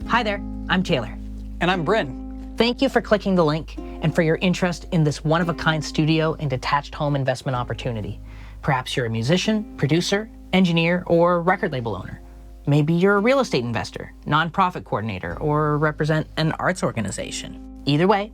Hi there, I'm Taylor. And I'm Bryn. Thank you for clicking the link and for your interest in this one-of-a-kind studio and detached home investment opportunity. Perhaps you're a musician, producer, engineer, or record label owner. Maybe you're a real estate investor, nonprofit coordinator, or represent an arts organization. Either way,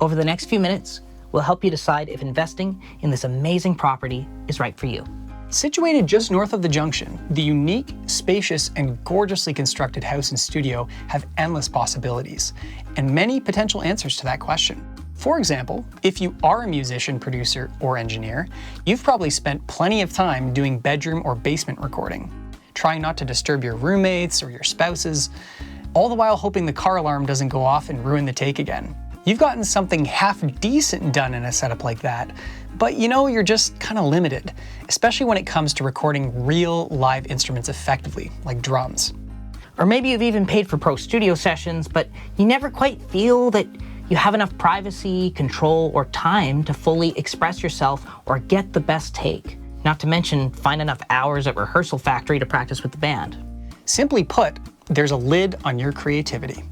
over the next few minutes, we'll help you decide if investing in this amazing property is right for you. Situated just north of the junction, the unique, spacious, and gorgeously constructed house and studio have endless possibilities, and many potential answers to that question. For example, if you are a musician, producer, or engineer, you've probably spent plenty of time doing bedroom or basement recording, trying not to disturb your roommates or your spouses, all the while hoping the car alarm doesn't go off and ruin the take again. You've gotten something half decent done in a setup like that, but you're just kind of limited, especially when it comes to recording real live instruments effectively, like drums. Or maybe you've even paid for pro studio sessions, but you never quite feel that you have enough privacy, control, or time to fully express yourself or get the best take. Not to mention, find enough hours at Rehearsal Factory to practice with the band. Simply put, there's a lid on your creativity.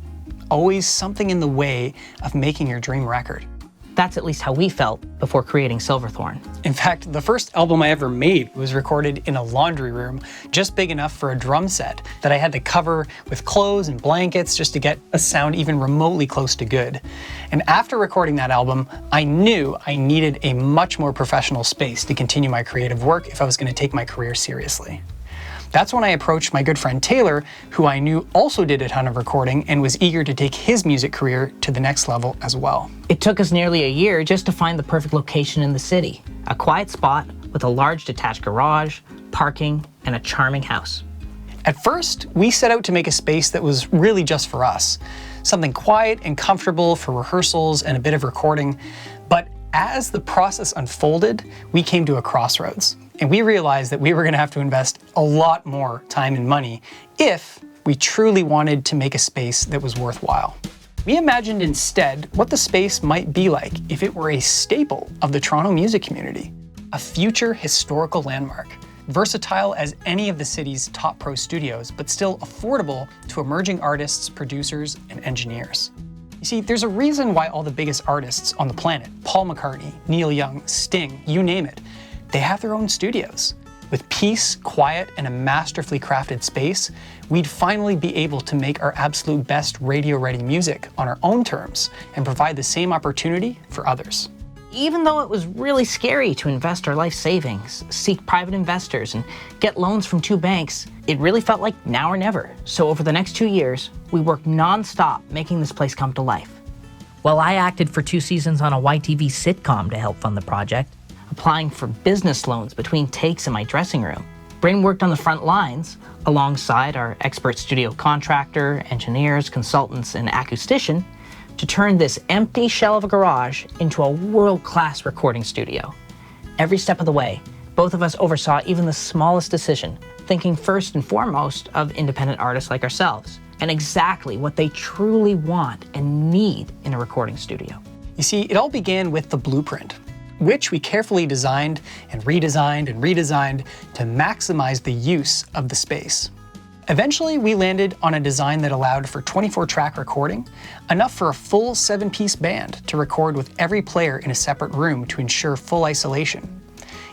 Always something in the way of making your dream record. That's at least how we felt before creating Silverthorn. In fact, the first album I ever made was recorded in a laundry room, just big enough for a drum set that I had to cover with clothes and blankets just to get a sound even remotely close to good. And after recording that album, I knew I needed a much more professional space to continue my creative work if I was going to take my career seriously. That's when I approached my good friend Taylor, who I knew also did a ton of recording and was eager to take his music career to the next level as well. It took us nearly a year just to find the perfect location in the city. A quiet spot with a large detached garage, parking, and a charming house. At first, we set out to make a space that was really just for us. Something quiet and comfortable for rehearsals and a bit of recording. But as the process unfolded, we came to a crossroads. And we realized that we were going to have to invest a lot more time and money if we truly wanted to make a space that was worthwhile. We imagined instead what the space might be like if it were a staple of the Toronto music community, a future historical landmark, versatile as any of the city's top pro studios, but still affordable to emerging artists, producers, and engineers. You see, there's a reason why all the biggest artists on the planet, Paul McCartney, Neil Young, Sting, you name it, they have their own studios. With peace, quiet, and a masterfully crafted space, we'd finally be able to make our absolute best radio-ready music on our own terms and provide the same opportunity for others. Even though it was really scary to invest our life savings, seek private investors, and get loans from 2 banks, it really felt like now or never. So over the next 2 years, we worked non-stop making this place come to life. While I acted for 2 seasons on a YTV sitcom to help fund the project, applying for business loans between takes in my dressing room, Bryn worked on the front lines alongside our expert studio contractor, engineers, consultants, and acoustician to turn this empty shell of a garage into a world-class recording studio. Every step of the way, both of us oversaw even the smallest decision, thinking first and foremost of independent artists like ourselves, and exactly what they truly want and need in a recording studio. You see, it all began with the blueprint, which we carefully designed and redesigned to maximize the use of the space. Eventually, we landed on a design that allowed for 24-track recording, enough for a full 7-piece band to record with every player in a separate room to ensure full isolation.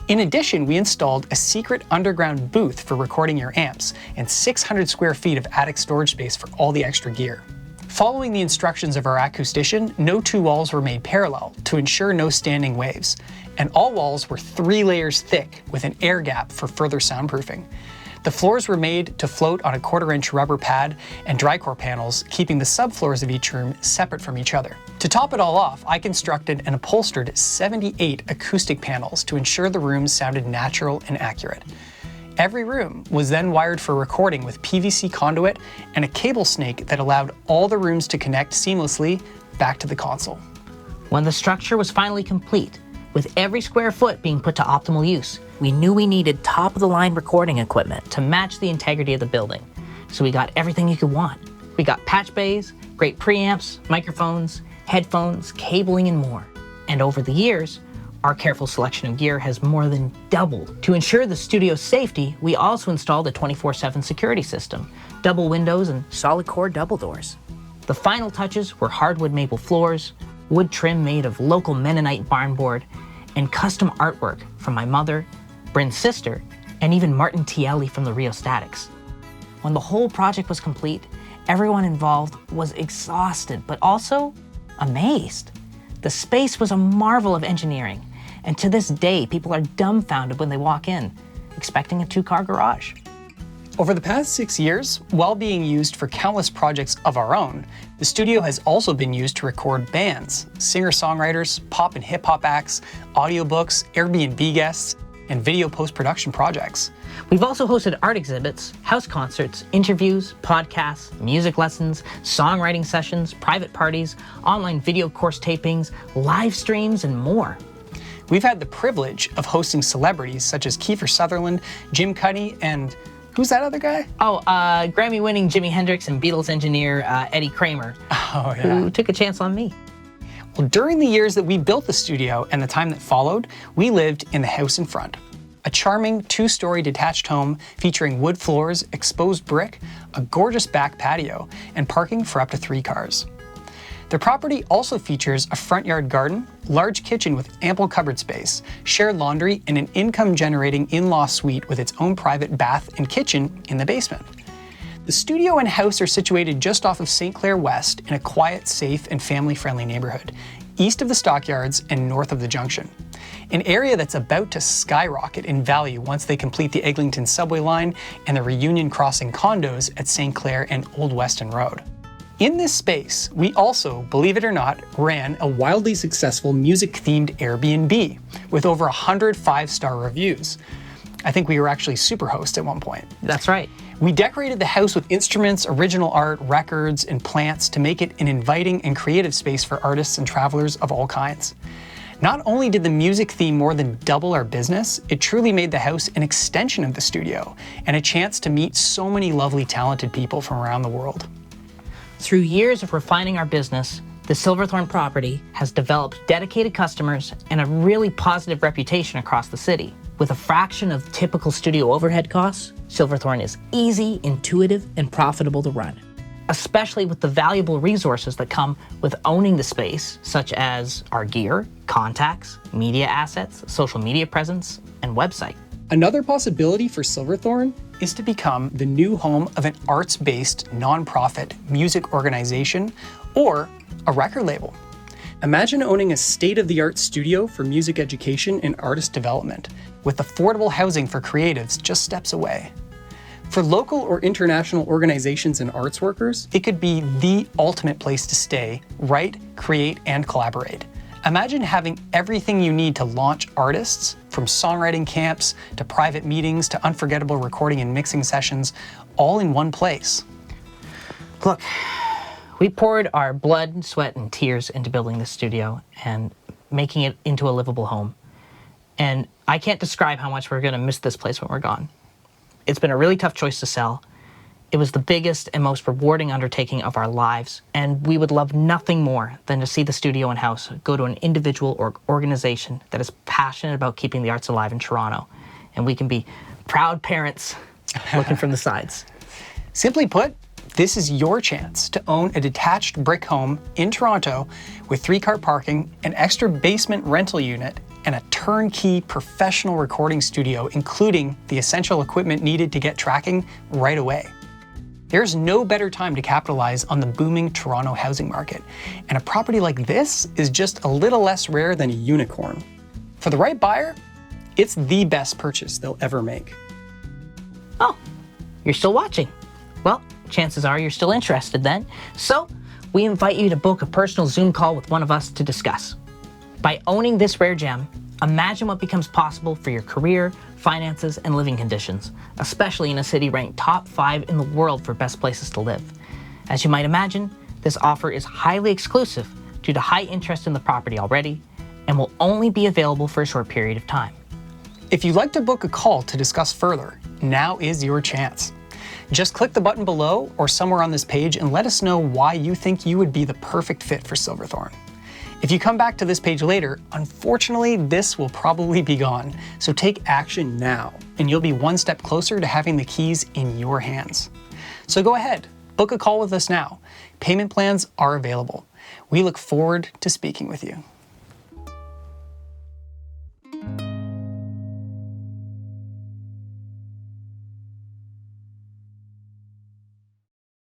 In addition, we installed a secret underground booth for recording your amps and 600 square feet of attic storage space for all the extra gear. Following the instructions of our acoustician, no 2 walls were made parallel to ensure no standing waves, and all walls were 3 layers thick with an air gap for further soundproofing. The floors were made to float on a 1/4-inch rubber pad and dry-core panels, keeping the subfloors of each room separate from each other. To top it all off, I constructed and upholstered 78 acoustic panels to ensure the rooms sounded natural and accurate. Every room was then wired for recording with PVC conduit and a cable snake that allowed all the rooms to connect seamlessly back to the console. When the structure was finally complete, with every square foot being put to optimal use, we knew we needed top-of-the-line recording equipment to match the integrity of the building. So we got everything you could want. We got patch bays, great preamps, microphones, headphones, cabling, and more. And over the years, Our careful selection of gear has more than doubled. To ensure the studio's safety, we also installed a 24/7 security system, double windows, and solid core double doors. The final touches were hardwood maple floors, wood trim made of local Mennonite barn board, and custom artwork from my mother, Bryn's sister, and even Martin Tielli from the Rheostatics. When the whole project was complete, everyone involved was exhausted, but also amazed. The space was a marvel of engineering, and to this day, people are dumbfounded when they walk in, expecting a two-car garage. Over the past 6 years, while being used for countless projects of our own, the studio has also been used to record bands, singer-songwriters, pop and hip-hop acts, audiobooks, Airbnb guests, and video post-production projects. We've also hosted art exhibits, house concerts, interviews, podcasts, music lessons, songwriting sessions, private parties, online video course tapings, live streams, and more. We've had the privilege of hosting celebrities such as Kiefer Sutherland, Jim Cuddy, and who's that other guy? Grammy-winning Jimi Hendrix and Beatles engineer Eddie Kramer, who took a chance on me. Well, during the years that we built the studio and the time that followed, we lived in the house in front. A charming 2-story detached home featuring wood floors, exposed brick, a gorgeous back patio, and parking for up to 3 cars. The property also features a front yard garden, large kitchen with ample cupboard space, shared laundry, and an income-generating in-law suite with its own private bath and kitchen in the basement. The studio and house are situated just off of St. Clair West in a quiet, safe, and family-friendly neighborhood, east of the stockyards and north of the junction. An area that's about to skyrocket in value once they complete the Eglinton subway line and the Reunion Crossing condos at St. Clair and Old Weston Road. In this space, we also, believe it or not, ran a wildly successful music-themed Airbnb with over 100 5-star reviews. I think we were actually Superhost at one point. That's right. We decorated the house with instruments, original art, records, and plants to make it an inviting and creative space for artists and travelers of all kinds. Not only did the music theme more than double our business, it truly made the house an extension of the studio and a chance to meet so many lovely, talented people from around the world. Through years of refining our business, the Silverthorn property has developed dedicated customers and a really positive reputation across the city. With a fraction of typical studio overhead costs, Silverthorn is easy, intuitive, and profitable to run, especially with the valuable resources that come with owning the space, such as our gear, contacts, media assets, social media presence, and website. Another possibility for Silverthorn is to become the new home of an arts-based nonprofit music organization or a record label. Imagine owning a state-of-the-art studio for music education and artist development, with affordable housing for creatives just steps away. For local or international organizations and arts workers, it could be the ultimate place to stay, write, create, and collaborate. Imagine having everything you need to launch artists, from songwriting camps to private meetings to unforgettable recording and mixing sessions, all in one place. Look, we poured our blood, sweat, and tears into building this studio and making it into a livable home. And I can't describe how much we're going to miss this place when we're gone. It's been a really tough choice to sell. It was the biggest and most rewarding undertaking of our lives, and we would love nothing more than to see the studio and house go to an individual or organization that is passionate about keeping the arts alive in Toronto, and we can be proud parents looking from the sides. Simply put, this is your chance to own a detached brick home in Toronto with 3-car parking, an extra basement rental unit, and a turnkey professional recording studio, including the essential equipment needed to get tracking right away. There's no better time to capitalize on the booming Toronto housing market, and a property like this is just a little less rare than a unicorn. For the right buyer, it's the best purchase they'll ever make. Oh, you're still watching. Well, chances are you're still interested then. So we invite you to book a personal Zoom call with one of us to discuss. By owning this rare gem, imagine what becomes possible for your career, finances, and living conditions, especially in a city ranked top 5 in the world for best places to live. As you might imagine, this offer is highly exclusive due to high interest in the property already and will only be available for a short period of time. If you'd like to book a call to discuss further, now is your chance. Just click the button below or somewhere on this page and let us know why you think you would be the perfect fit for Silverthorn. If you come back to this page later, unfortunately, this will probably be gone. So take action now, and you'll be one step closer to having the keys in your hands. So go ahead, book a call with us now. Payment plans are available. We look forward to speaking with you.